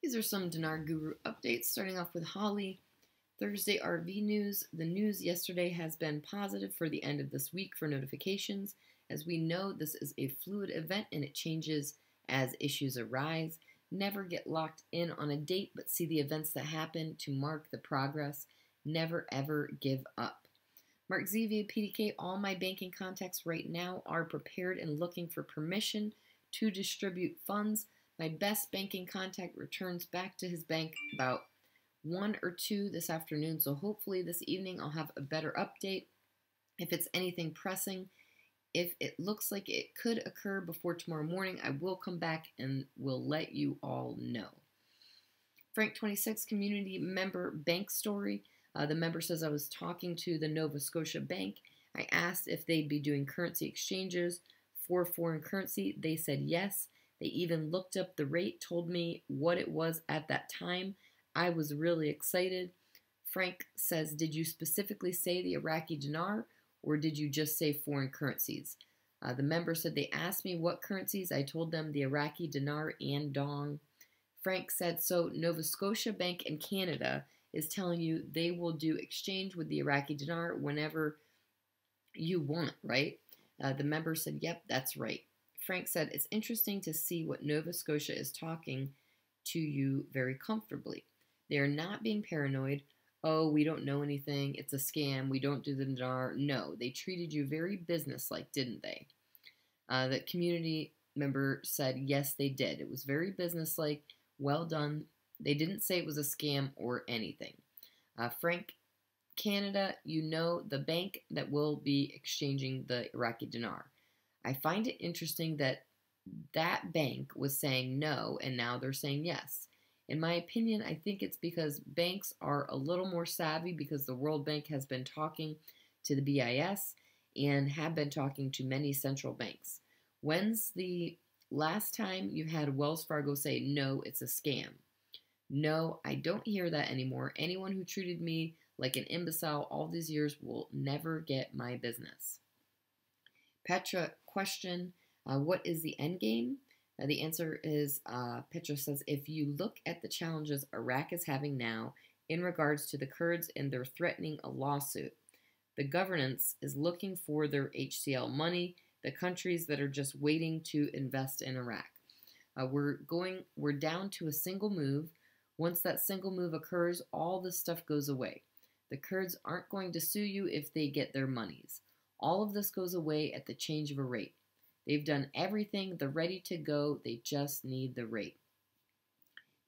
These are some Dinar Guru updates, starting off with Holly. Thursday RV news. The news yesterday has been positive for the end of this week for notifications. As we know, this is a fluid event and it changes as issues arise. Never get locked in on a date, but see the events that happen to mark the progress. Never ever give up. Mark Xavier PDK, all my banking contacts right now are prepared and looking for permission to distribute funds. My best banking contact returns back to his bank about 1 or 2 this afternoon, so hopefully this evening I'll have a better update. If it's anything pressing, if it looks like it could occur before tomorrow morning, I will come back and will let you all know. Frank 26 community member bank story. The member says, I was talking to the Nova Scotia Bank. I asked if they'd be doing currency exchanges for foreign currency. They said yes. They even looked up the rate, told me what it was at that time. I was really excited. Frank says, did you specifically say the Iraqi dinar or did you just say foreign currencies? The member said they asked me what currencies. I told them the Iraqi dinar and dong. Frank said, so Nova Scotia Bank in Canada is telling you they will do exchange with the Iraqi dinar whenever you want, right? The member said, yep, that's right. Frank said, it's interesting to see what Nova Scotia is talking to you very comfortably. They are not being paranoid. Oh, we don't know anything. It's a scam. We don't do the dinar. No, they treated you very businesslike, didn't they? The community member said, yes, they did. It was very businesslike. Well done. They didn't say it was a scam or anything. Frank, Canada, you know the bank that will be exchanging the Iraqi dinar. I find it interesting that that bank was saying no, and now they're saying yes. In my opinion, I think it's because banks are a little more savvy because the World Bank has been talking to the BIS and have been talking to many central banks. When's the last time you had Wells Fargo say, no, it's a scam? No, I don't hear that anymore. Anyone who treated me like an imbecile all these years will never get my business. Petra question, what is the end game? The answer is, Petra says, if you look at the challenges Iraq is having now in regards to the Kurds and they're threatening a lawsuit, the governance is looking for their HCL money, the countries that are just waiting to invest in Iraq. We're down to a single move. Once that single move occurs, all this stuff goes away. The Kurds aren't going to sue you if they get their monies. All of this goes away at the change of a rate. They've done everything. They're ready to go. They just need the rate.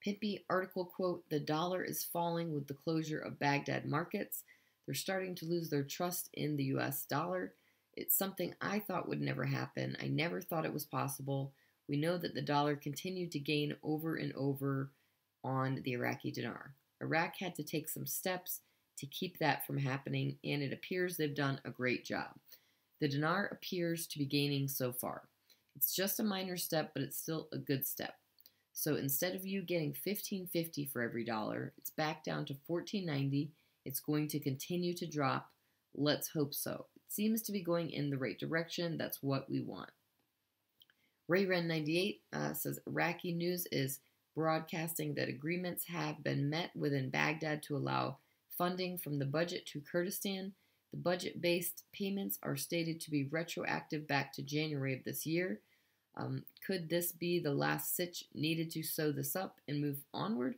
Pimpy article quote, the dollar is falling with the closure of Baghdad markets. They're starting to lose their trust in the U.S. dollar. It's something I thought would never happen. I never thought it was possible. We know that the dollar continued to gain over and over on the Iraqi dinar. Iraq had to take some steps to keep that from happening, and it appears they've done a great job. The dinar appears to be gaining so far. It's just a minor step, but it's still a good step. So instead of you getting $15.50 for every dollar, it's back down to $14.90. It's going to continue to drop. Let's hope so. It seems to be going in the right direction. That's what we want. RayRen98 says Iraqi news is broadcasting that agreements have been met within Baghdad to allow funding from the budget to Kurdistan. The budget-based payments are stated to be retroactive back to January of this year. Could this be the last stitch needed to sew this up and move onward?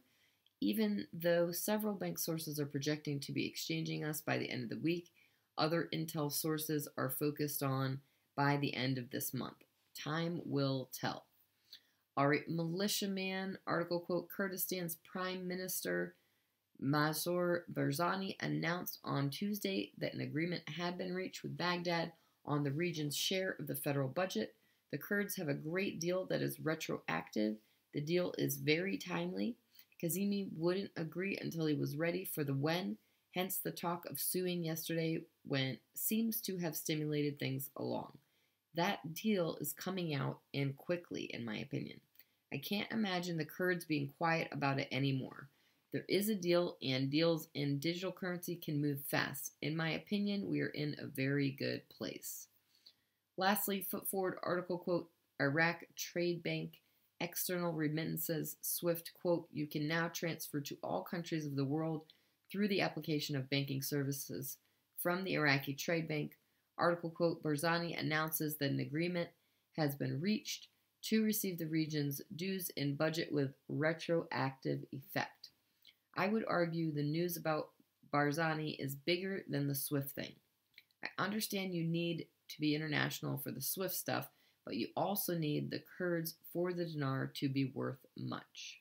Even though several bank sources are projecting to be exchanging us by the end of the week, other intel sources are focused on by the end of this month. Time will tell. All right, Militiaman article quote, Kurdistan's Prime Minister Mansour Barzani announced on Tuesday that an agreement had been reached with Baghdad on the region's share of the federal budget. The Kurds have a great deal that is retroactive. The deal is very timely. Kazemi wouldn't agree until he was ready for the when, hence the talk of suing yesterday when seems to have stimulated things along. That deal is coming out and quickly, in my opinion. I can't imagine the Kurds being quiet about it anymore. There is a deal, and deals in digital currency can move fast. In my opinion, we are in a very good place. Lastly, Foot Forward article quote, Iraq Trade Bank External remittances, SWIFT, quote, you can now transfer to all countries of the world through the application of banking services from the Iraqi Trade Bank. Article, quote, Barzani announces that an agreement has been reached to receive the region's dues in budget with retroactive effect. I would argue the news about Barzani is bigger than the SWIFT thing. I understand you need to be international for the SWIFT stuff, but you also need the Kurds for the dinar to be worth much.